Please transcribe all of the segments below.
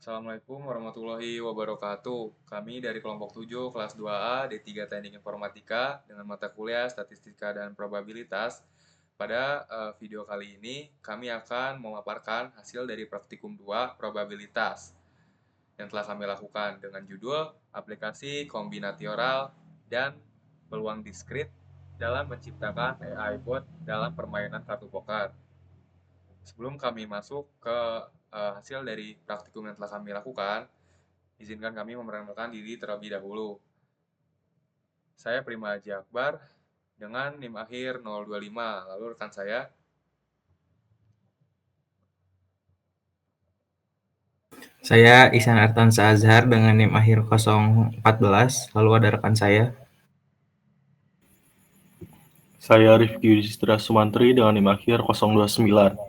Assalamualaikum warahmatullahi wabarakatuh. Kami dari kelompok 7 kelas 2A D3 Teknik Informatika dengan mata kuliah Statistika dan Probabilitas. Pada video kali ini kami akan memaparkan hasil dari praktikum 2 probabilitas yang telah kami lakukan dengan judul aplikasi kombinatorial dan peluang diskrit dalam menciptakan AI bot dalam permainan kartu poker. Sebelum kami masuk ke hasil dari praktikum yang telah kami lakukan, izinkan kami memperkenalkan diri terlebih dahulu. Saya Prima Haji Akbar dengan NIM akhir 025. Lalu rekan saya. Saya Ihsan Artansa Azhar dengan NIM akhir 014. Lalu ada rekan saya. Saya Rifki Yudhistira Sumantri dengan NIM akhir 029.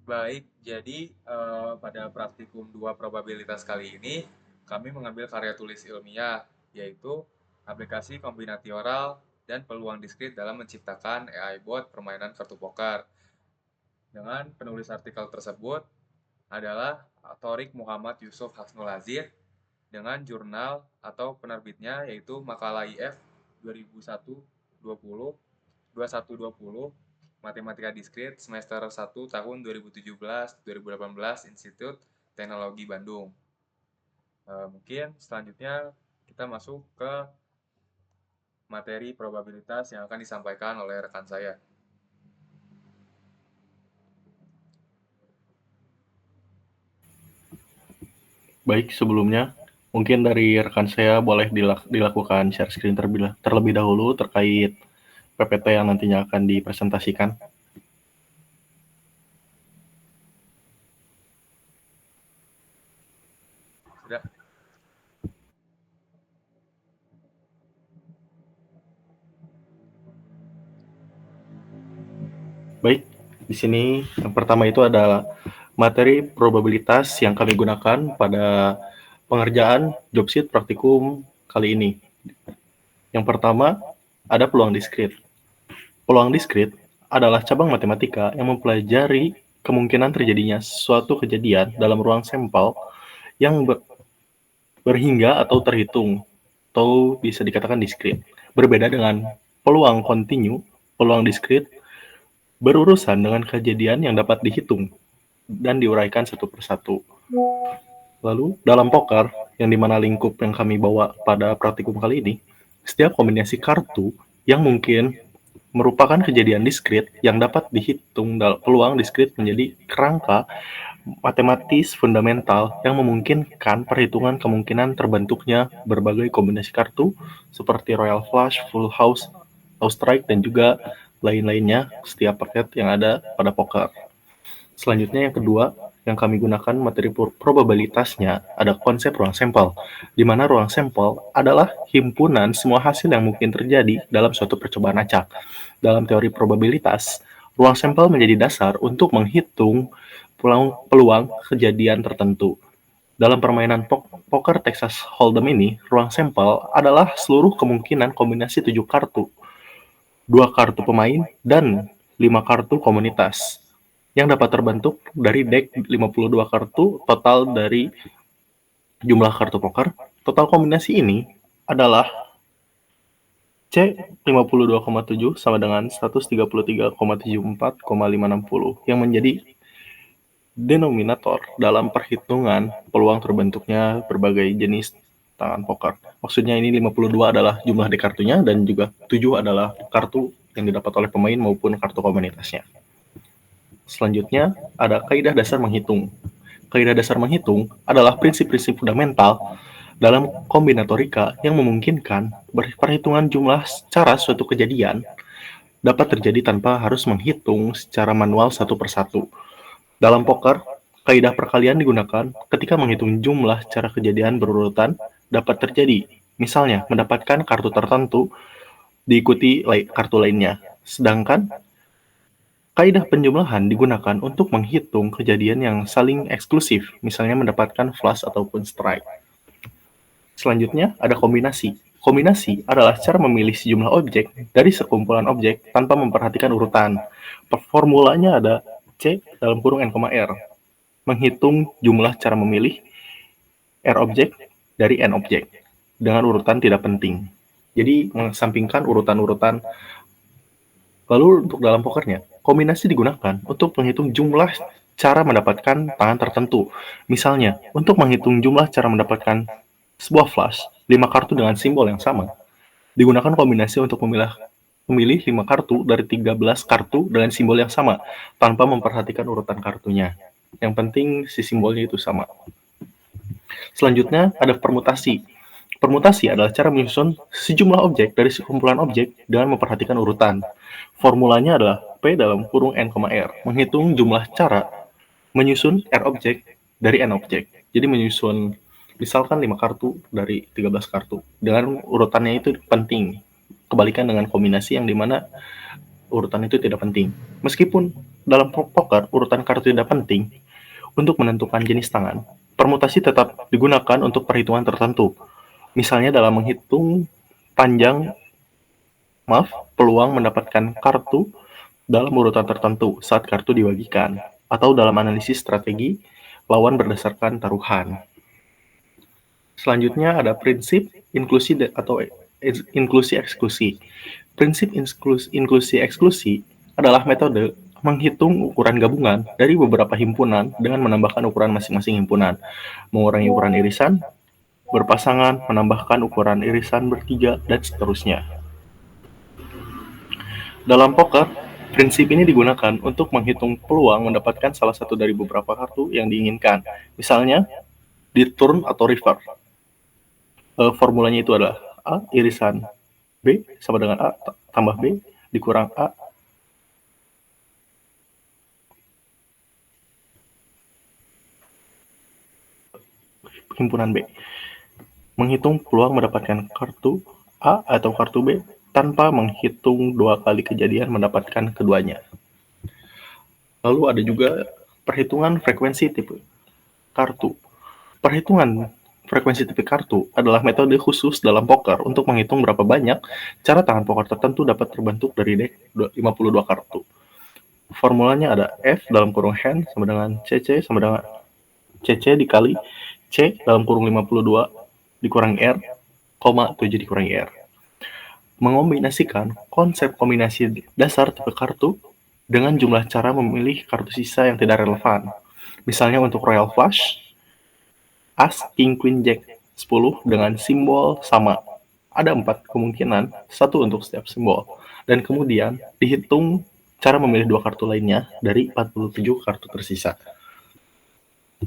Baik, jadi pada praktikum 2 probabilitas kali ini, kami mengambil karya tulis ilmiah, yaitu aplikasi kombinatorial dan peluang diskrit dalam menciptakan AI bot permainan kartu poker. Dengan penulis artikel tersebut adalah Thorik Muhammad Yusuf Hasnul Aziz dengan jurnal atau penerbitnya yaitu Makalah IF 2021-20 Matematika Diskrit semester 1 tahun 2017-2018 Institut Teknologi Bandung. Mungkin selanjutnya kita masuk ke materi probabilitas yang akan disampaikan oleh rekan saya. Baik, sebelumnya mungkin dari rekan saya boleh dilakukan share screen terlebih dahulu terkait PPT yang nantinya akan dipresentasikan. Sudah. Baik, di sini yang pertama itu adalah materi probabilitas yang kami gunakan pada pengerjaan job sheet praktikum kali ini. Yang pertama, ada peluang diskrit. Peluang diskrit adalah cabang matematika yang mempelajari kemungkinan terjadinya suatu kejadian dalam ruang sampel yang berhingga atau terhitung, atau bisa dikatakan diskrit. Berbeda dengan peluang kontinu, peluang diskrit berurusan dengan kejadian yang dapat dihitung dan diuraikan satu persatu. Lalu, dalam poker, yang dimana lingkup yang kami bawa pada praktikum kali ini, setiap kombinasi kartu yang mungkin merupakan kejadian diskrit yang dapat dihitung dalam peluang diskrit menjadi kerangka matematis fundamental yang memungkinkan perhitungan kemungkinan terbentuknya berbagai kombinasi kartu seperti Royal Flush, Full House, House Strike, dan juga lain-lainnya setiap paket yang ada pada poker. Selanjutnya yang kedua, yang kami gunakan materi probabilitasnya ada konsep ruang sampel, di mana ruang sampel adalah himpunan semua hasil yang mungkin terjadi dalam suatu percobaan acak. Dalam teori probabilitas, ruang sampel menjadi dasar untuk menghitung peluang kejadian tertentu. Dalam permainan poker Texas Hold'em ini, ruang sampel adalah seluruh kemungkinan kombinasi 7 kartu, 2 kartu pemain, dan 5 kartu komunitas, yang dapat terbentuk dari deck 52 kartu total dari jumlah kartu poker. Total kombinasi ini adalah C 52,7 sama dengan 133,74,560 yang menjadi denominator dalam perhitungan peluang terbentuknya berbagai jenis tangan poker. Maksudnya ini 52 adalah jumlah deck kartunya dan juga 7 adalah kartu yang didapat oleh pemain maupun kartu komunitasnya. Selanjutnya ada kaidah dasar menghitung. Kaidah dasar menghitung adalah prinsip-prinsip fundamental dalam kombinatorika yang memungkinkan perhitungan jumlah secara suatu kejadian dapat terjadi tanpa harus menghitung secara manual satu persatu. Dalam poker, kaidah perkalian digunakan ketika menghitung jumlah secara kejadian berurutan dapat terjadi. Misalnya, mendapatkan kartu tertentu diikuti kartu lainnya. Sedangkan kaidah penjumlahan digunakan untuk menghitung kejadian yang saling eksklusif, misalnya mendapatkan flush ataupun strike. Selanjutnya, ada kombinasi. Kombinasi adalah cara memilih sejumlah objek dari sekumpulan objek tanpa memperhatikan urutan. Formulanya ada C dalam kurung N, R. menghitung jumlah cara memilih R objek dari N objek dengan urutan tidak penting. Jadi mengesampingkan urutan-urutan. Lalu untuk dalam pokernya, kombinasi digunakan untuk menghitung jumlah cara mendapatkan tangan tertentu. Misalnya, untuk menghitung jumlah cara mendapatkan sebuah flush, 5 kartu dengan simbol yang sama, digunakan kombinasi untuk memilih 5 kartu dari 13 kartu dengan simbol yang sama, tanpa memperhatikan urutan kartunya. Yang penting si simbolnya itu sama. Selanjutnya ada permutasi. Permutasi adalah cara menyusun sejumlah objek dari sekumpulan objek dengan memperhatikan urutan. Formulanya adalah P dalam kurung N, R, menghitung jumlah cara menyusun R objek dari N objek. Jadi menyusun misalkan 5 kartu dari 13 kartu. Dengan urutannya itu penting. Kebalikan dengan kombinasi yang dimana urutan itu tidak penting. Meskipun dalam poker urutan kartu tidak penting, untuk menentukan jenis tangan, permutasi tetap digunakan untuk perhitungan tertentu. Misalnya dalam menghitung peluang mendapatkan kartu dalam urutan tertentu saat kartu dibagikan, atau dalam analisis strategi lawan berdasarkan taruhan. Selanjutnya ada prinsip inklusi atau inklusi-eksklusi. Prinsip inklusi-eksklusi adalah metode menghitung ukuran gabungan dari beberapa himpunan dengan menambahkan ukuran masing-masing himpunan, mengurangi ukuran irisan, berpasangan, menambahkan ukuran irisan bertiga, dan seterusnya. Dalam poker, prinsip ini digunakan untuk menghitung peluang mendapatkan salah satu dari beberapa kartu yang diinginkan. Misalnya, di turn atau river. Formulanya itu adalah A irisan B sama dengan A tambah B dikurang A himpunan B. Menghitung peluang mendapatkan kartu A atau kartu B tanpa menghitung 2 kali kejadian mendapatkan keduanya. Lalu ada juga perhitungan frekuensi tipe kartu. Perhitungan frekuensi tipe kartu adalah metode khusus dalam poker untuk menghitung berapa banyak cara tangan poker tertentu dapat terbentuk dari deck 52 kartu. Formulanya ada F dalam kurung hand sama dengan CC sama dengan CC dikali C dalam kurung 52 dikurangi R, 7 dikurangi R. Mengombinasikan konsep kombinasi dasar tipe kartu dengan jumlah cara memilih kartu sisa yang tidak relevan. Misalnya untuk Royal Flush, As, King, Queen, Jack, 10 dengan simbol sama. Ada 4 kemungkinan, satu untuk setiap simbol. Dan kemudian dihitung cara memilih 2 kartu lainnya dari 47 kartu tersisa.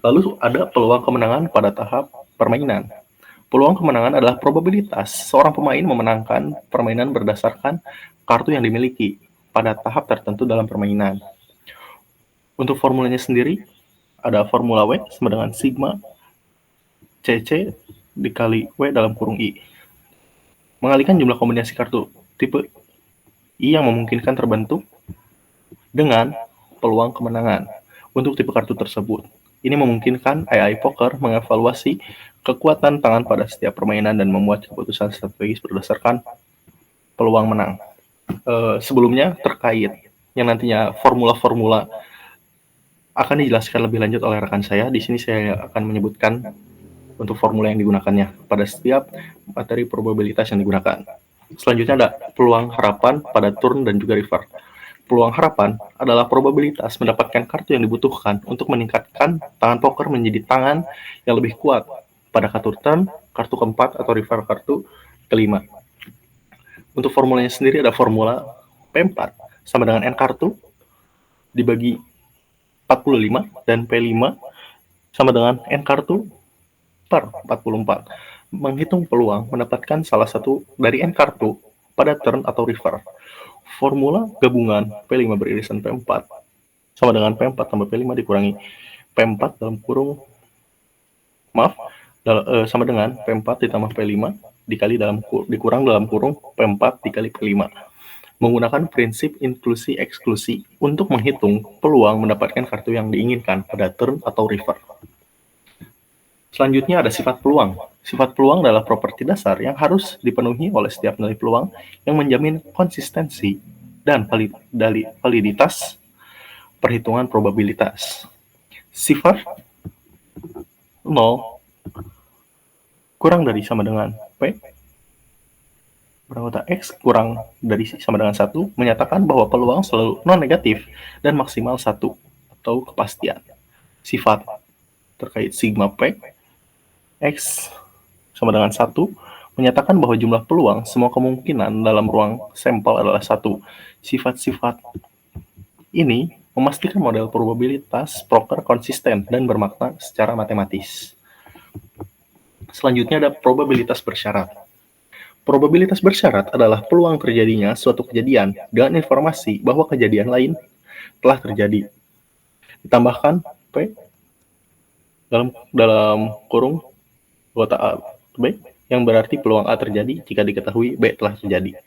Lalu ada peluang kemenangan pada tahap permainan. Peluang kemenangan adalah probabilitas seorang pemain memenangkan permainan berdasarkan kartu yang dimiliki pada tahap tertentu dalam permainan. Untuk formulanya sendiri, ada formula W sama dengan sigma CC dikali W dalam kurung I. Mengalihkan jumlah kombinasi kartu tipe I yang memungkinkan terbentuk dengan peluang kemenangan untuk tipe kartu tersebut. Ini memungkinkan AI Poker mengevaluasi kekuatan tangan pada setiap permainan dan membuat keputusan strategis berdasarkan peluang menang. Sebelumnya terkait yang nantinya formula-formula akan dijelaskan lebih lanjut oleh rekan saya. Di sini saya akan menyebutkan untuk formula yang digunakannya pada setiap materi probabilitas yang digunakan. Selanjutnya ada peluang harapan pada turn dan juga river. Peluang harapan adalah probabilitas mendapatkan kartu yang dibutuhkan untuk meningkatkan tangan poker menjadi tangan yang lebih kuat pada kartu turn, kartu keempat, atau river kartu kelima. Untuk formulanya sendiri ada formula P4 sama dengan N kartu dibagi 45 dan P5 sama dengan N kartu per 44. Menghitung peluang mendapatkan salah satu dari N kartu pada turn atau river. Formula gabungan P5 beririsan P4 sama dengan P4 tambah P5 dikurangi P4 dalam kurung sama dengan P4 ditambah P5 dikurang dalam kurung P4 dikali P5. Menggunakan prinsip inklusi eksklusi untuk menghitung peluang mendapatkan kartu yang diinginkan pada turn atau river. Selanjutnya ada sifat peluang. Sifat peluang adalah properti dasar yang harus dipenuhi oleh setiap nilai peluang yang menjamin konsistensi dan validitas perhitungan probabilitas. Sifat 0 kurang dari sama dengan P beranggota X kurang dari sama dengan 1 menyatakan bahwa peluang selalu non-negatif dan maksimal 1 atau kepastian. Sifat terkait sigma P X sama dengan 1 menyatakan bahwa jumlah peluang semua kemungkinan dalam ruang sampel adalah 1. Sifat-sifat ini memastikan model probabilitas Proctor konsisten dan bermakna secara matematis. Selanjutnya ada probabilitas bersyarat. Probabilitas bersyarat adalah peluang terjadinya suatu kejadian dengan informasi bahwa kejadian lain telah terjadi. Ditambahkan P dalam kurung kota A B yang berarti peluang A terjadi jika diketahui B telah terjadi.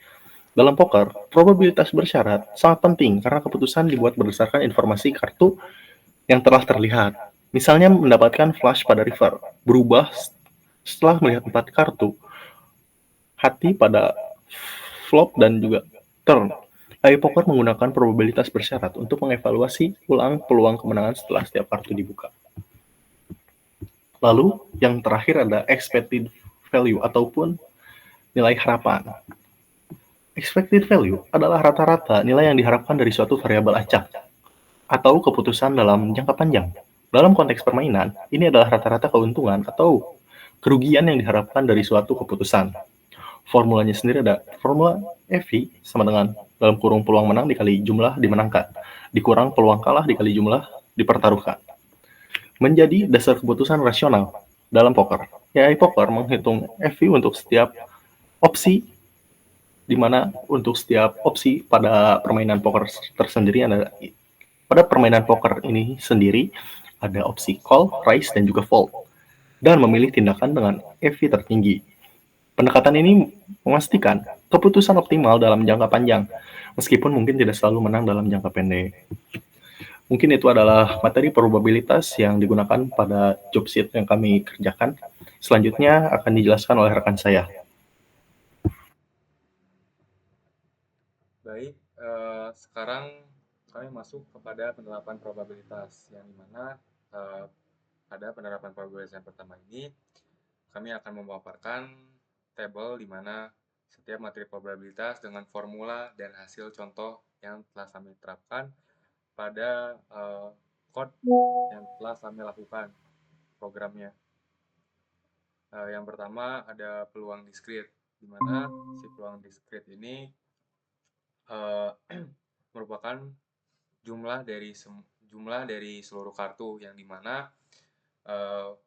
Dalam poker, probabilitas bersyarat sangat penting karena keputusan dibuat berdasarkan informasi kartu yang telah terlihat. Misalnya mendapatkan flush pada river, berubah setelah melihat 4 kartu, hati pada flop dan juga turn. AI Poker menggunakan probabilitas bersyarat untuk mengevaluasi ulang peluang kemenangan setelah setiap kartu dibuka. Lalu, yang terakhir ada expected value ataupun nilai harapan. Expected value adalah rata-rata nilai yang diharapkan dari suatu variabel acak atau keputusan dalam jangka panjang. Dalam konteks permainan, ini adalah rata-rata keuntungan atau kerugian yang diharapkan dari suatu keputusan. Formulanya sendiri ada formula EV sama dengan dalam kurung peluang menang dikali jumlah dimenangkan, dikurang peluang kalah dikali jumlah dipertaruhkan. Menjadi dasar keputusan rasional dalam poker. AI Poker menghitung EV untuk setiap opsi, di mana untuk setiap opsi pada permainan poker tersendiri ada pada permainan poker ini sendiri ada opsi call, raise, dan juga fold, dan memilih tindakan dengan EV tertinggi. Pendekatan ini memastikan keputusan optimal dalam jangka panjang, meskipun mungkin tidak selalu menang dalam jangka pendek. Mungkin itu adalah materi probabilitas yang digunakan pada job sheet yang kami kerjakan. Selanjutnya akan dijelaskan oleh rekan saya. Baik, sekarang kami masuk kepada penerapan probabilitas, yang dimana pada penerapan probabilitas yang pertama ini, kami akan memaparkan tabel di mana setiap materi probabilitas dengan formula dan hasil contoh yang telah kami terapkan pada code yang telah kami lakukan programnya. Yang pertama ada peluang diskrit, di mana si peluang diskrit ini merupakan jumlah dari seluruh kartu, yang dimana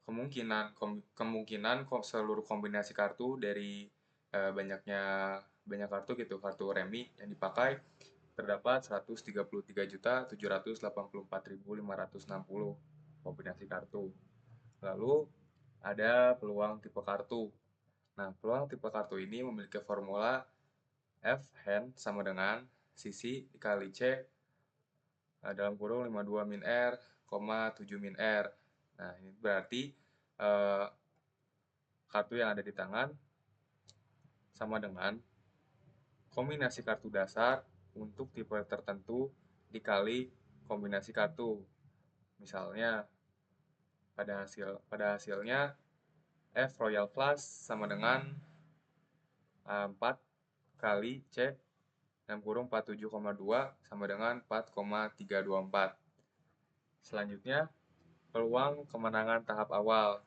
kemungkinan seluruh kombinasi kartu dari banyak kartu gitu, kartu remi yang dipakai terdapat 133.784.560 kombinasi kartu. Lalu ada peluang tipe kartu. Nah, peluang tipe kartu ini memiliki formula F hand sama dengan sisi dikali C dalam kurung 52 min R, 7 min R. Nah, ini berarti kartu yang ada di tangan sama dengan kombinasi kartu dasar untuk tipe tertentu dikali kombinasi kartu. Misalnya pada hasilnya F Royal Flush sama dengan 4 kali C dalam kurung 47,2 sama dengan 4,324. Selanjutnya, peluang kemenangan tahap awal.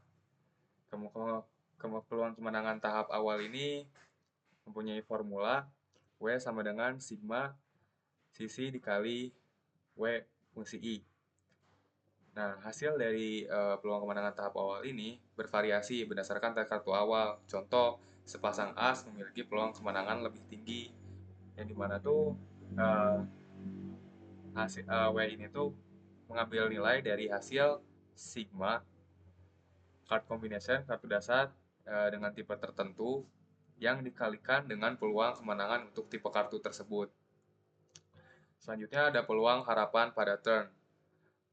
Peluang kemenangan tahap awal ini mempunyai formula W sama dengan sigma sisi dikali W fungsi I. Nah, hasil dari peluang kemenangan tahap awal ini bervariasi berdasarkan kartu awal. Contoh, sepasang as memiliki peluang kemenangan lebih tinggi, yang dimana tuh W ini tuh mengambil nilai dari hasil sigma card combination, kartu dasar dengan tipe tertentu yang dikalikan dengan peluang kemenangan untuk tipe kartu tersebut. Selanjutnya ada peluang harapan pada turn.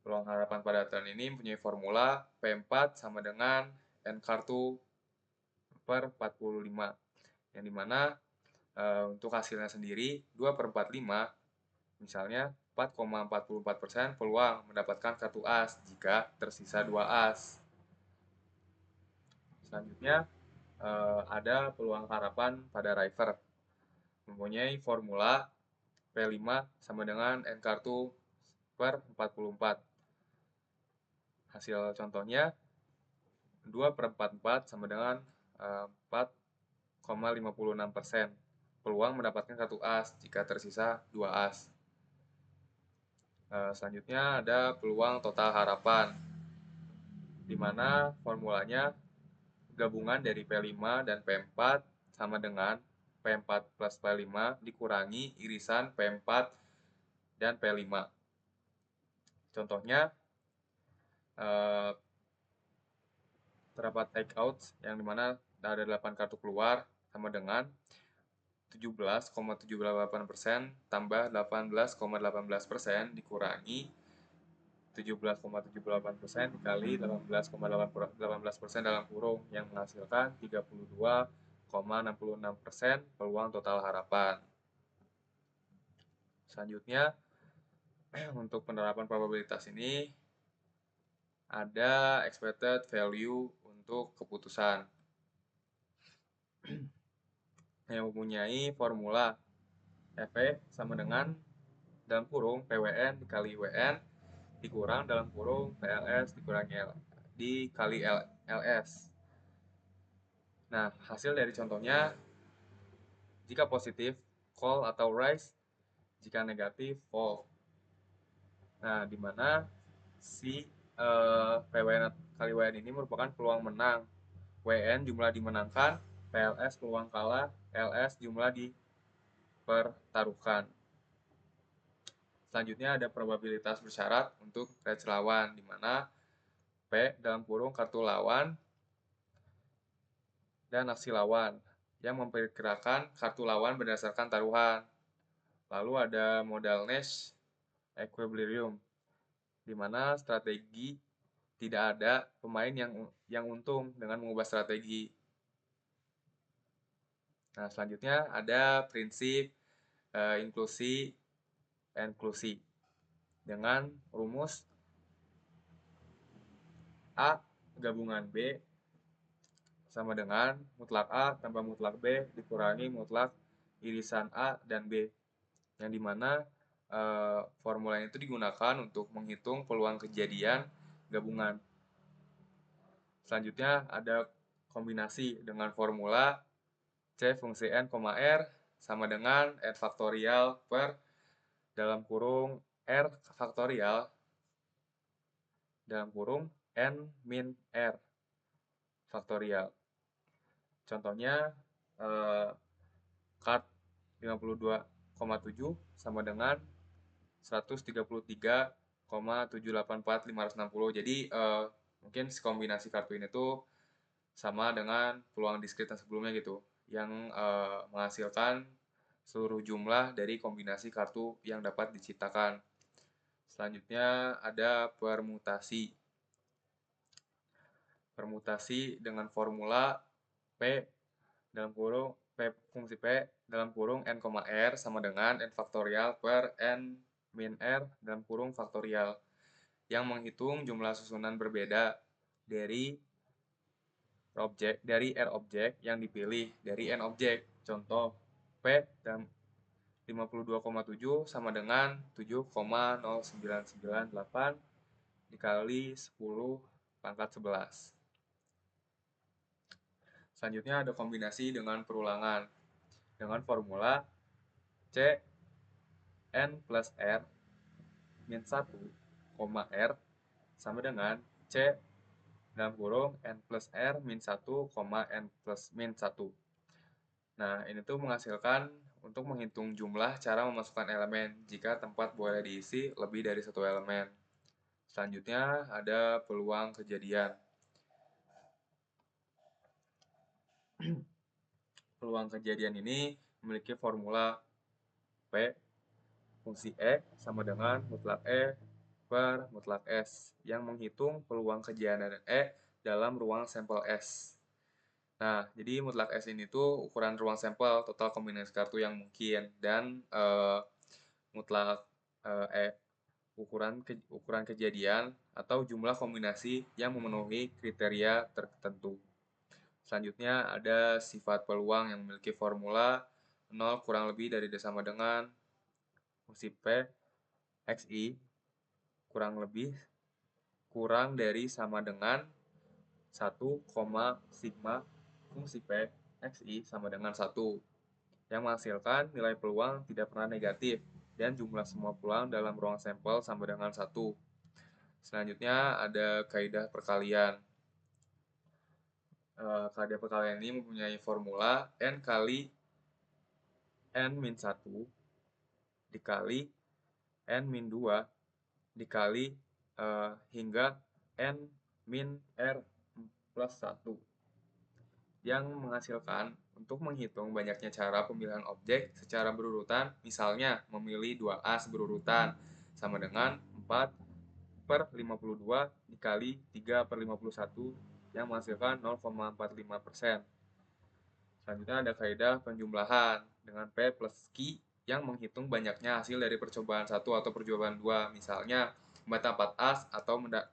Peluang harapan pada turn ini mempunyai formula P4 sama dengan N kartu per 45, yang dimana untuk hasilnya sendiri 2/45, misalnya 4,44% peluang mendapatkan kartu as jika tersisa 2 as. Selanjutnya, ada peluang harapan pada River. Mempunyai formula P5 sama dengan N kartu per 44. Hasil contohnya 2/44 sama dengan 4,56%. Peluang mendapatkan kartu as jika tersisa 2 as. Selanjutnya ada peluang total harapan, di mana formulanya gabungan dari P5 dan P4 sama dengan P4 plus P5 dikurangi irisan P4 dan P5. Contohnya, terdapat takeouts yang dimana ada 8 kartu keluar sama dengan 17,78% tambah 18,18% dikurangi 17,78% dikali 18,18% dalam kurung yang menghasilkan 32,66% peluang total harapan. Selanjutnya, untuk penerapan probabilitas ini ada expected value untuk keputusan yang mempunyai formula FE sama dengan dalam kurung PWN dikali WN dikurang dalam kurung PLS dikali LS. Nah, hasil dari contohnya, jika positif, call atau rise, jika negatif, fall. Nah, di mana si PWN kali WN ini merupakan peluang menang. WN jumlah dimenangkan, PLS peluang kalah, LS jumlah dipertaruhkan. Selanjutnya ada probabilitas bersyarat untuk range lawan, di mana P dalam kurung kartu lawan dan aksi lawan yang memperkirakan kartu lawan berdasarkan taruhan. Lalu ada modal Nash equilibrium, di mana strategi tidak ada pemain yang untung dengan mengubah strategi. Nah, selanjutnya ada prinsip inklusi dengan rumus A gabungan B sama dengan mutlak A tambah mutlak B dikurangi mutlak irisan A dan B, yang dimana formula itu digunakan untuk menghitung peluang kejadian gabungan. Selanjutnya ada kombinasi dengan formula C fungsi N, R sama dengan N faktorial per dalam kurung R faktorial dalam kurung N min R faktorial. Contohnya Card 52,7 sama dengan 133,784560. Jadi mungkin kombinasi kartu ini tuh sama dengan peluang diskrit yang sebelumnya gitu, yang menghasilkan seluruh jumlah dari kombinasi kartu yang dapat diciptakan. Selanjutnya ada permutasi. Permutasi dengan formula P dalam kurung P fungsi P dalam kurung N, R sama dengan N faktorial per N min R dalam kurung faktorial, yang menghitung jumlah susunan berbeda dari R objek yang dipilih dari N objek. Contoh, P dan 52,7 sama dengan 7,0998 dikali 10 pangkat 11. Selanjutnya ada kombinasi dengan perulangan dengan formula C N plus R min 1, R sama dengan C dalam kurung N plus R min 1, N plus min 1. Nah, ini tuh menghasilkan untuk menghitung jumlah cara memasukkan elemen jika tempat boleh diisi lebih dari satu elemen. Selanjutnya ada peluang kejadian. Peluang kejadian ini memiliki formula P fungsi E sama dengan mutlak E per mutlak S yang menghitung peluang kejadian E dalam ruang sampel S. Nah, jadi mutlak S ini tuh ukuran ruang sampel total kombinasi kartu yang mungkin, dan mutlak ukuran kejadian atau jumlah kombinasi yang memenuhi kriteria tertentu. Selanjutnya ada sifat peluang yang memiliki formula 0 kurang lebih dari dan sama dengan fungsi P XI kurang dari sama dengan 1, sigma fungsi P XI sama dengan 1 yang menghasilkan nilai peluang tidak pernah negatif dan jumlah semua peluang dalam ruang sampel sama dengan 1. Selanjutnya ada kaidah perkalian. Kaidah perkalian ini mempunyai formula N kali N-1 dikali N-2 dikali hingga N-R plus 1 yang menghasilkan untuk menghitung banyaknya cara pemilihan objek secara berurutan, misalnya memilih 2A berurutan sama dengan 4/52 dikali 3/51 yang menghasilkan 0,45%. Selanjutnya ada kaidah penjumlahan dengan P plus Q yang menghitung banyaknya hasil dari percobaan 1 atau percobaan 2, misalnya membantah 4 as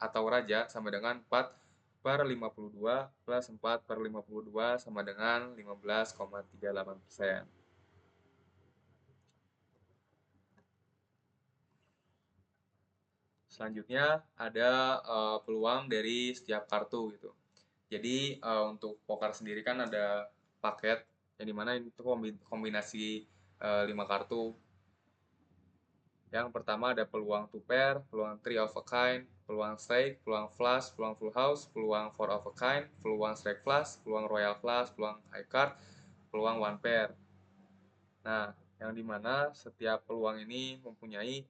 atau raja sama dengan 4/52 plus 4/52 sama dengan 15,38%. Selanjutnya ada peluang dari setiap kartu gitu. Jadi untuk poker sendiri kan ada paket yang dimana itu kombinasi 5 kartu. Yang pertama ada peluang 2 pair, peluang 3 of a kind, peluang straight, peluang flush, peluang full house, peluang 4 of a kind, peluang straight flush, peluang royal flush, peluang high card, peluang 1 pair. Nah, yang dimana setiap peluang ini mempunyai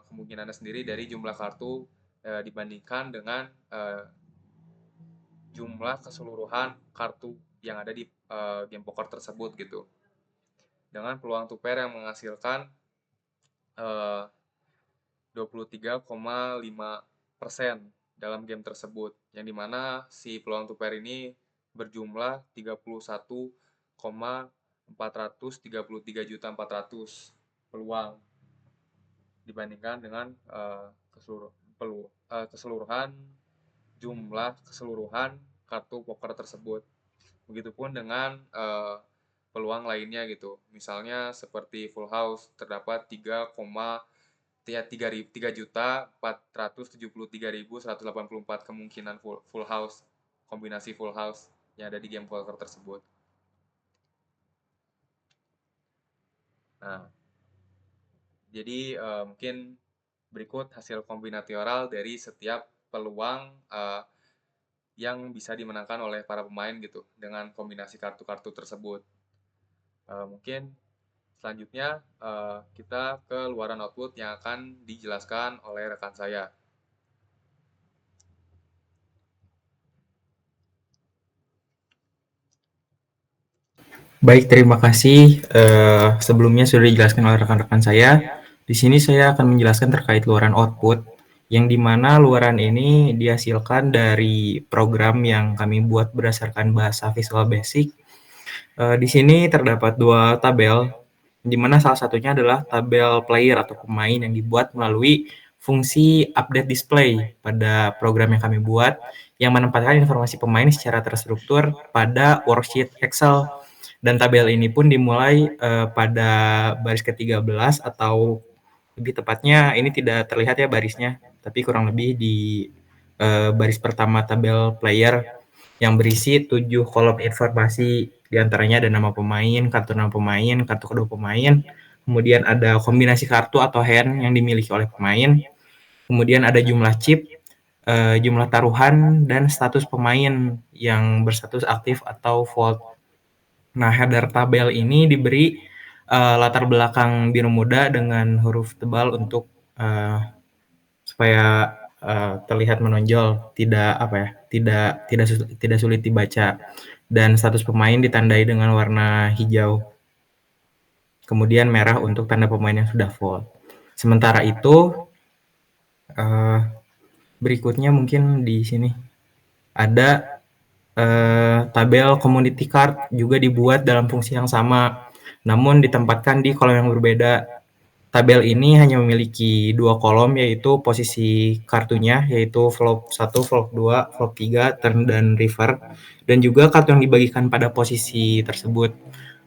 kemungkinannya sendiri dari jumlah kartu dibandingkan dengan jumlah keseluruhan kartu yang ada di game poker tersebut gitu. Dengan peluang 2 pair yang menghasilkan 23,5% dalam game tersebut, yang dimana si peluang 2 pair ini berjumlah 31,433.400 peluang dibandingkan dengan keseluruhan kartu poker tersebut. Begitupun dengan peluang lainnya gitu. Misalnya seperti full house terdapat 3.473.184 kemungkinan full house, kombinasi full house yang ada di game poker tersebut. Nah, jadi mungkin berikut hasil kombinatorial dari setiap peluang yang bisa dimenangkan oleh para pemain gitu dengan kombinasi kartu-kartu tersebut. Mungkin selanjutnya kita ke luaran output yang akan dijelaskan oleh rekan saya. Baik, terima kasih. Sebelumnya sudah dijelaskan oleh rekan-rekan saya. Di sini saya akan menjelaskan terkait luaran output, yang dimana luaran ini dihasilkan dari program yang kami buat berdasarkan bahasa Visual Basic. Di sini terdapat 2 tabel, di mana salah satunya adalah tabel player atau pemain yang dibuat melalui fungsi update display pada program yang kami buat, yang menempatkan informasi pemain secara terstruktur pada worksheet Excel. Dan tabel ini pun dimulai pada baris ke-13 atau lebih tepatnya ini tidak terlihat ya barisnya, tapi kurang lebih di baris pertama tabel player yang berisi 7 kolom informasi, diantaranya ada nama pemain, kartu nama pemain, kartu kedua pemain, kemudian ada kombinasi kartu atau hand yang dimiliki oleh pemain, kemudian ada jumlah chip, jumlah taruhan, dan status pemain yang berstatus aktif atau fold. Nah, header tabel ini diberi latar belakang biru muda dengan huruf tebal untuk supaya terlihat menonjol, tidak sulit dibaca. Dan status pemain ditandai dengan warna hijau. Kemudian merah untuk tanda pemain yang sudah fold. Sementara itu, berikutnya mungkin di sini ada tabel community card juga dibuat dalam fungsi yang sama, namun ditempatkan di kolom yang berbeda. tabel ini hanya memiliki 2 kolom, yaitu posisi kartunya, yaitu flop 1, flop 2, flop 3, turn dan river, dan juga kartu yang dibagikan pada posisi tersebut.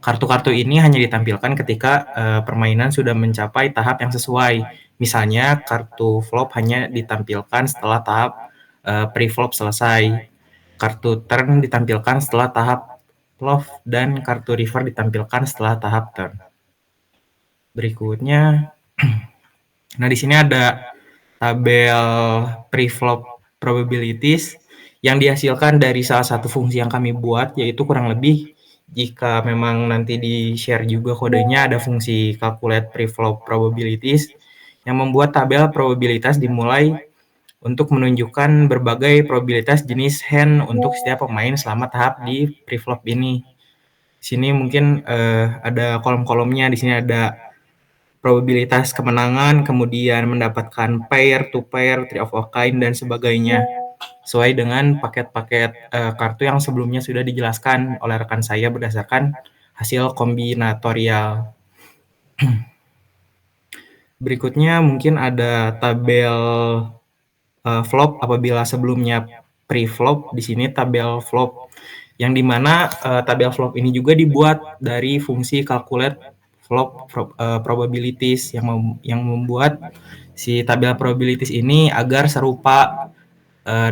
Kartu-kartu ini hanya ditampilkan ketika permainan sudah mencapai tahap yang sesuai. Misalnya, kartu flop hanya ditampilkan setelah tahap pre-flop selesai. Kartu turn ditampilkan setelah tahap flop, dan kartu river ditampilkan setelah tahap turn. Berikutnya, nah di sini ada tabel pre-flop probabilities yang dihasilkan dari salah satu fungsi yang kami buat, yaitu kurang lebih jika memang nanti di-share juga kodenya, ada fungsi calculate pre-flop probabilities yang membuat tabel probabilitas dimulai untuk menunjukkan berbagai probabilitas jenis hand untuk setiap pemain selama tahap di pre-flop ini. Sini mungkin ada kolom-kolomnya. Di sini ada probabilitas kemenangan, kemudian mendapatkan pair, two pair, three of a kind, dan sebagainya. Sesuai dengan paket-paket kartu yang sebelumnya sudah dijelaskan oleh rekan saya berdasarkan hasil kombinatorial. Berikutnya mungkin ada tabel flop apabila sebelumnya pre-flop. Di sini tabel flop, yang dimana tabel flop ini juga dibuat dari fungsi calculate flop probabilities yang membuat si tabel probabilities ini agar serupa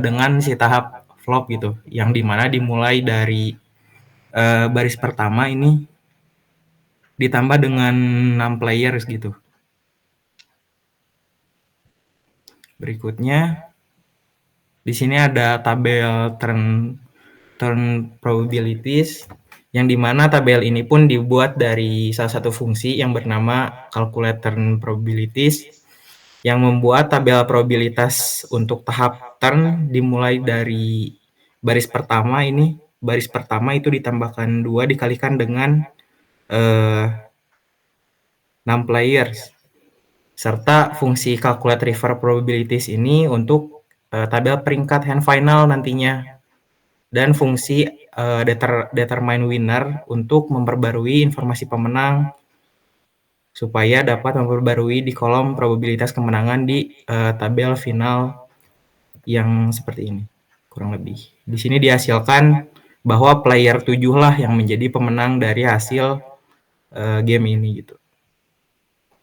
dengan si tahap flop gitu, yang dimana dimulai dari baris pertama ini ditambah dengan 6 players gitu. Berikutnya di sini ada tabel turn probabilities, yang dimana tabel ini pun dibuat dari salah satu fungsi yang bernama calculate turn probabilities, yang membuat tabel probabilitas untuk tahap turn dimulai dari baris pertama ini. Baris pertama itu ditambahkan 2 dikalikan dengan 6 players, serta fungsi calculate river probabilities ini untuk tabel peringkat hand final nantinya, dan fungsi determine winner untuk memperbarui informasi pemenang supaya dapat memperbarui di kolom probabilitas kemenangan di tabel final yang seperti ini kurang lebih. Di sini dihasilkan bahwa player 7 lah yang menjadi pemenang dari hasil game ini gitu.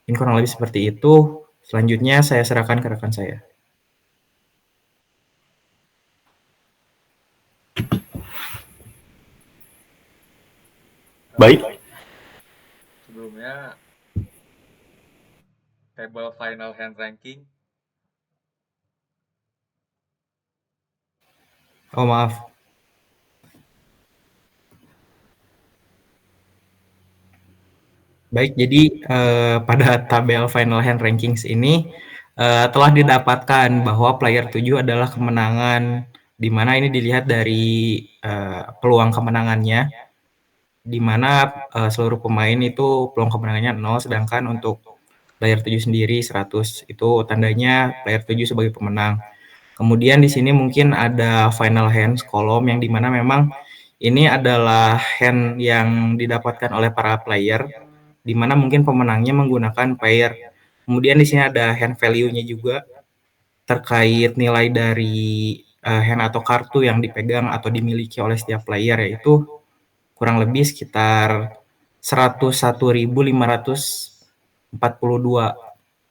Ini kurang lebih seperti itu. Selanjutnya saya serahkan ke rekan saya. Baik, Sebelumnya, table final hand ranking. Oh maaf. Baik, jadi pada tabel final hand rankings ini telah didapatkan bahwa player 7 adalah kemenangan, di mana ini dilihat dari peluang kemenangannya, di mana seluruh pemain itu peluang kemenangannya 0, sedangkan untuk player 7 sendiri 100. Itu tandanya player 7 sebagai pemenang. Kemudian di sini mungkin ada final hands kolom, yang dimana memang ini adalah hand yang didapatkan oleh para player, di mana mungkin pemenangnya menggunakan pair. Kemudian di sini ada hand value-nya juga terkait nilai dari hand atau kartu yang dipegang atau dimiliki oleh setiap player, yaitu kurang lebih sekitar 101.542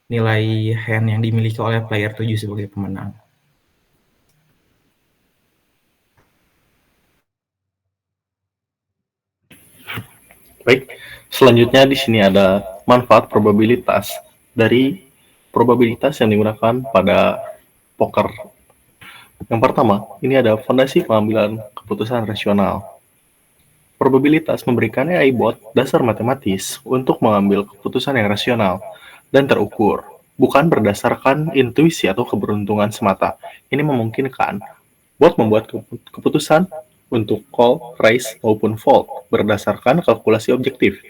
nilai hand yang dimiliki oleh player 7 sebagai pemenang. baik. Selanjutnya di sini ada manfaat probabilitas dari probabilitas yang digunakan pada poker. Yang pertama, ini ada fondasi pengambilan keputusan rasional. Probabilitas memberikan AI bot dasar matematis untuk mengambil keputusan yang rasional dan terukur, bukan berdasarkan intuisi atau keberuntungan semata. Ini memungkinkan bot membuat keputusan untuk call, raise, maupun fold berdasarkan kalkulasi objektif,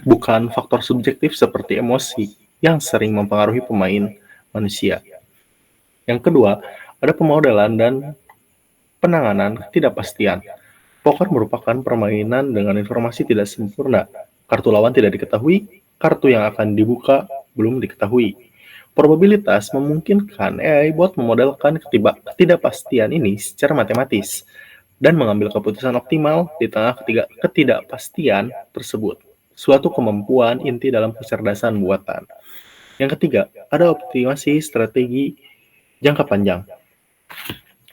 bukan faktor subjektif seperti emosi yang sering mempengaruhi pemain manusia. Yang kedua, ada pemodelan dan penanganan ketidakpastian. Poker merupakan permainan dengan informasi tidak sempurna. Kartu lawan tidak diketahui, kartu yang akan dibuka belum diketahui. Probabilitas memungkinkan AI bot memodelkan ketidakpastian ini secara matematis dan mengambil keputusan optimal di tengah ketidakpastian tersebut. Suatu kemampuan inti dalam kecerdasan buatan. Yang ketiga, ada optimasi strategi jangka panjang.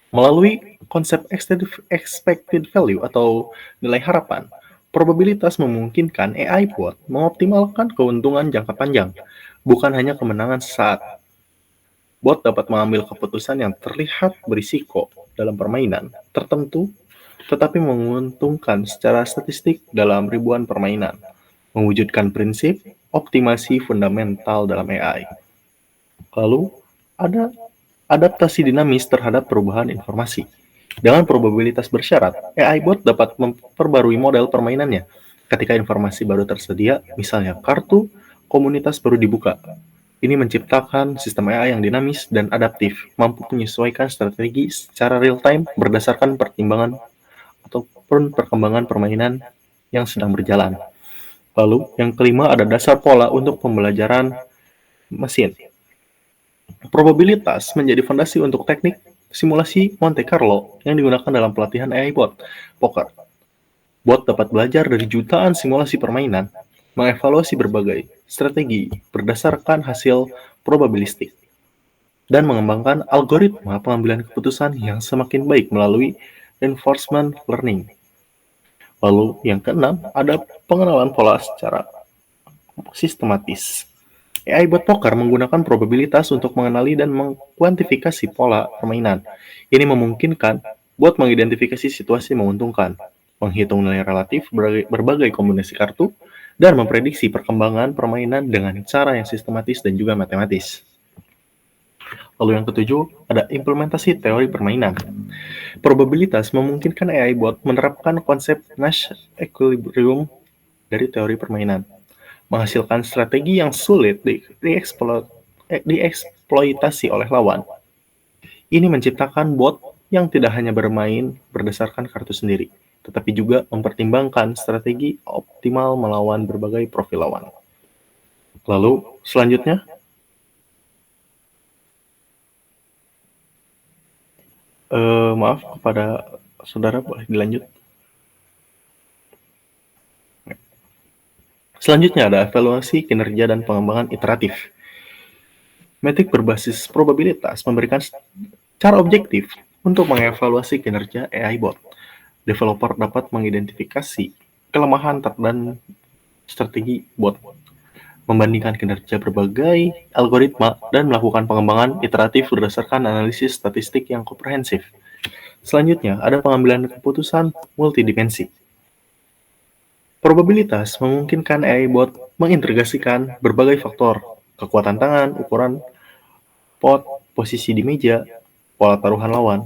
Melalui konsep expected value atau nilai harapan, probabilitas memungkinkan AI bot mengoptimalkan keuntungan jangka panjang, bukan hanya kemenangan sesaat. Bot dapat mengambil keputusan yang terlihat berisiko dalam permainan tertentu, tetapi menguntungkan secara statistik dalam ribuan permainan, mewujudkan prinsip optimasi fundamental dalam AI. Lalu, ada adaptasi dinamis terhadap perubahan informasi. Dengan probabilitas bersyarat, AI bot dapat memperbarui model permainannya ketika informasi baru tersedia, misalnya kartu komunitas baru dibuka. Ini menciptakan sistem AI yang dinamis dan adaptif, mampu menyesuaikan strategi secara real-time berdasarkan pertimbangan ataupun perkembangan permainan yang sedang berjalan. Lalu, yang kelima ada dasar pola untuk pembelajaran mesin. Probabilitas menjadi fondasi untuk teknik simulasi Monte Carlo yang digunakan dalam pelatihan AI bot poker. Bot dapat belajar dari jutaan simulasi permainan, mengevaluasi berbagai strategi berdasarkan hasil probabilistik, dan mengembangkan algoritma pengambilan keputusan yang semakin baik melalui reinforcement learning. Lalu yang keenam, ada pengenalan pola secara sistematis. AI bot poker menggunakan probabilitas untuk mengenali dan mengkuantifikasi pola permainan. Ini memungkinkan bot mengidentifikasi situasi menguntungkan, menghitung nilai relatif berbagai kombinasi kartu, dan memprediksi perkembangan permainan dengan cara yang sistematis dan juga matematis. Lalu yang ketujuh, ada implementasi teori permainan. Probabilitas memungkinkan AI bot menerapkan konsep Nash equilibrium dari teori permainan, menghasilkan strategi yang sulit dieksploitasi oleh lawan. Ini menciptakan bot yang tidak hanya bermain berdasarkan kartu sendiri, tetapi juga mempertimbangkan strategi optimal melawan berbagai profil lawan. Lalu, selanjutnya, maaf kepada saudara, boleh dilanjut. Selanjutnya ada evaluasi kinerja dan pengembangan iteratif. Metrik berbasis probabilitas memberikan cara objektif untuk mengevaluasi kinerja AI bot. Developer dapat mengidentifikasi kelemahan dan strategi bot, membandingkan kinerja berbagai algoritma, dan melakukan pengembangan iteratif berdasarkan analisis statistik yang komprehensif. Selanjutnya, ada pengambilan keputusan multidimensi. Probabilitas memungkinkan AI bot mengintegrasikan berbagai faktor, kekuatan tangan, ukuran pot, posisi di meja, pola taruhan lawan,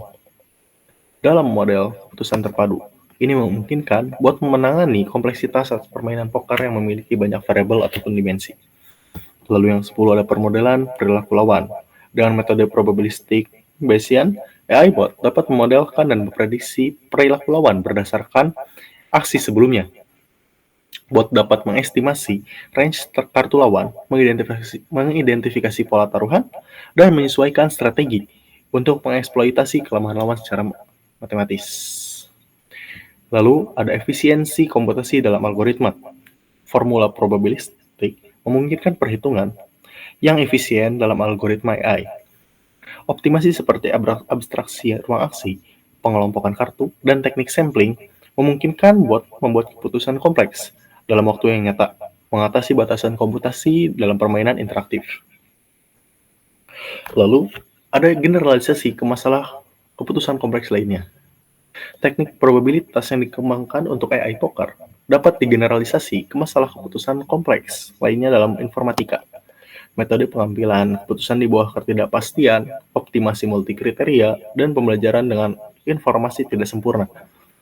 dalam model keputusan terpadu. Ini memungkinkan bot menangani kompleksitas permainan poker yang memiliki banyak variabel ataupun dimensi. Lalu yang 10 ada permodelan perilaku lawan. Dengan metode probabilistik Bayesian, AI bot dapat memodelkan dan memprediksi perilaku lawan berdasarkan aksi sebelumnya. Bot dapat mengestimasi range kartu lawan, mengidentifikasi pola taruhan, dan menyesuaikan strategi untuk mengeksploitasi kelemahan lawan secara matematis. Lalu, ada efisiensi komputasi dalam algoritma. Formula probabilistik memungkinkan perhitungan yang efisien dalam algoritma AI. Optimasi seperti abstraksi ruang aksi, pengelompokan kartu, dan teknik sampling memungkinkan bot membuat keputusan kompleks dalam waktu yang nyata, mengatasi batasan komputasi dalam permainan interaktif. Lalu, ada generalisasi ke masalah keputusan kompleks lainnya. Teknik probabilitas yang dikembangkan untuk AI poker dapat digeneralisasi ke masalah keputusan kompleks lainnya dalam informatika. Metode pengambilan keputusan di bawah ketidakpastian, optimasi multikriteria, dan pembelajaran dengan informasi tidak sempurna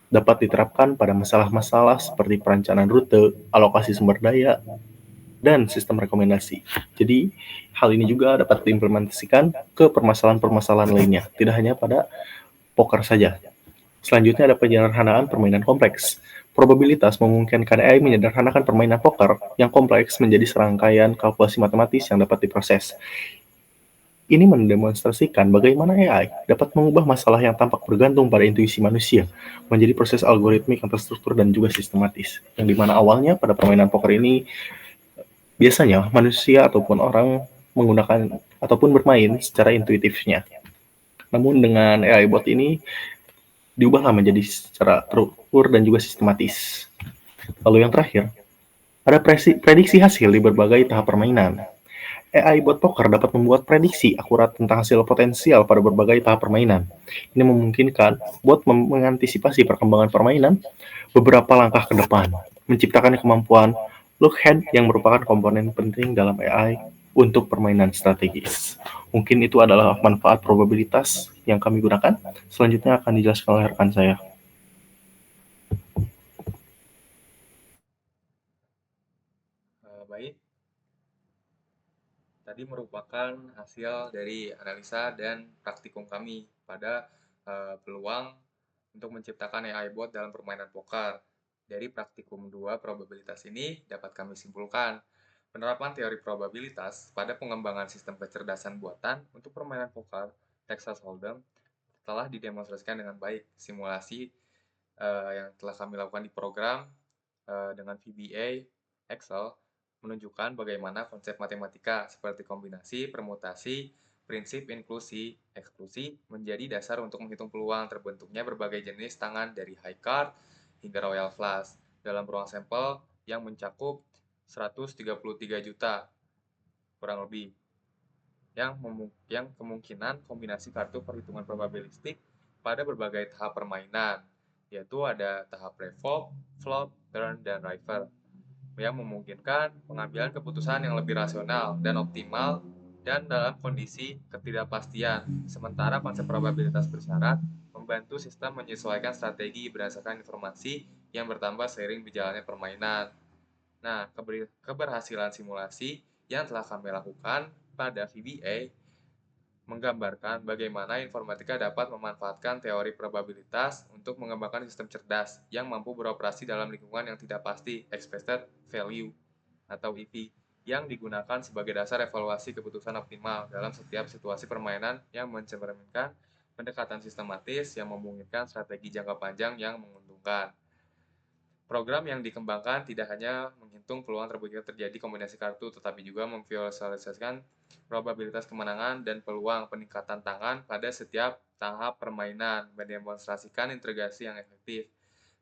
dapat diterapkan pada masalah-masalah seperti perencanaan rute, alokasi sumber daya, dan sistem rekomendasi. Jadi, hal ini juga dapat diimplementasikan ke permasalahan-permasalahan lainnya, tidak hanya pada poker saja. Selanjutnya ada penyederhanaan permainan kompleks. Probabilitas memungkinkan AI menyederhanakan permainan poker yang kompleks menjadi serangkaian kalkulasi matematis yang dapat diproses. Ini mendemonstrasikan bagaimana AI dapat mengubah masalah yang tampak bergantung pada intuisi manusia menjadi proses algoritmik yang terstruktur dan juga sistematis. Yang dimana awalnya pada permainan poker ini biasanya manusia ataupun orang menggunakan ataupun bermain secara intuitifnya. Namun dengan AI bot ini diubahlah menjadi secara terukur dan juga sistematis. Lalu yang terakhir, ada prediksi hasil di berbagai tahap permainan. AI bot poker dapat membuat prediksi akurat tentang hasil potensial pada berbagai tahap permainan. Ini memungkinkan bot mengantisipasi perkembangan permainan beberapa langkah ke depan, menciptakan kemampuan look ahead yang merupakan komponen penting dalam AI untuk permainan strategis. Mungkin itu adalah manfaat probabilitas yang kami gunakan. Selanjutnya akan dijelaskan oleh rekan saya. Baik, tadi merupakan hasil dari analisa dan praktikum kami pada peluang untuk menciptakan AI bot dalam permainan poker. Dari praktikum 2 probabilitas ini dapat kami simpulkan penerapan teori probabilitas pada pengembangan sistem kecerdasan buatan untuk permainan poker Texas Hold'em telah didemonstrasikan dengan baik. Simulasi yang telah kami lakukan di program dengan VBA Excel menunjukkan bagaimana konsep matematika seperti kombinasi, permutasi, prinsip inklusi, eksklusi menjadi dasar untuk menghitung peluang terbentuknya berbagai jenis tangan dari high card hingga royal flush dalam ruang sampel yang mencakup 133 juta kurang lebih yang kemungkinan kombinasi kartu perhitungan probabilistik pada berbagai tahap permainan, yaitu ada tahap pre-flop, flop, turn, dan river, yang memungkinkan pengambilan keputusan yang lebih rasional dan optimal dan dalam kondisi ketidakpastian. Sementara konsep probabilitas bersyarat membantu sistem menyesuaikan strategi berdasarkan informasi yang bertambah seiring berjalannya permainan. Nah, keberhasilan simulasi yang telah kami lakukan pada VBA menggambarkan bagaimana informatika dapat memanfaatkan teori probabilitas untuk mengembangkan sistem cerdas yang mampu beroperasi dalam lingkungan yang tidak pasti, expected value atau EV, yang digunakan sebagai dasar evaluasi keputusan optimal dalam setiap situasi permainan yang mencerminkan pendekatan sistematis yang memungkinkan strategi jangka panjang yang menguntungkan. Program yang dikembangkan tidak hanya menghitung peluang terjadi kombinasi kartu, tetapi juga memvisualisasikan probabilitas kemenangan dan peluang peningkatan tangan pada setiap tahap permainan, mendemonstrasikan integrasi yang efektif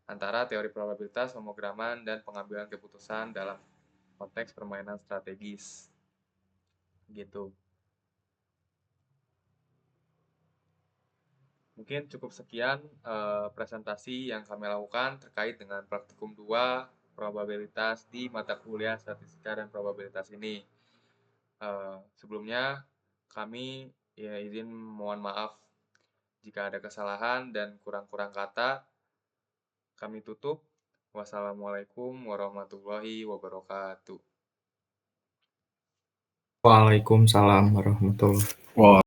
antara teori probabilitas, pemrograman, dan pengambilan keputusan dalam konteks permainan strategis. Gitu. Mungkin cukup sekian presentasi yang kami lakukan terkait dengan praktikum 2 probabilitas di mata kuliah statistika dan probabilitas ini. Sebelumnya kami izin mohon maaf jika ada kesalahan dan kurang-kurang kata. Kami tutup. Wassalamualaikum warahmatullahi wabarakatuh. Waalaikumsalam warahmatullahi wabarakatuh. Wow.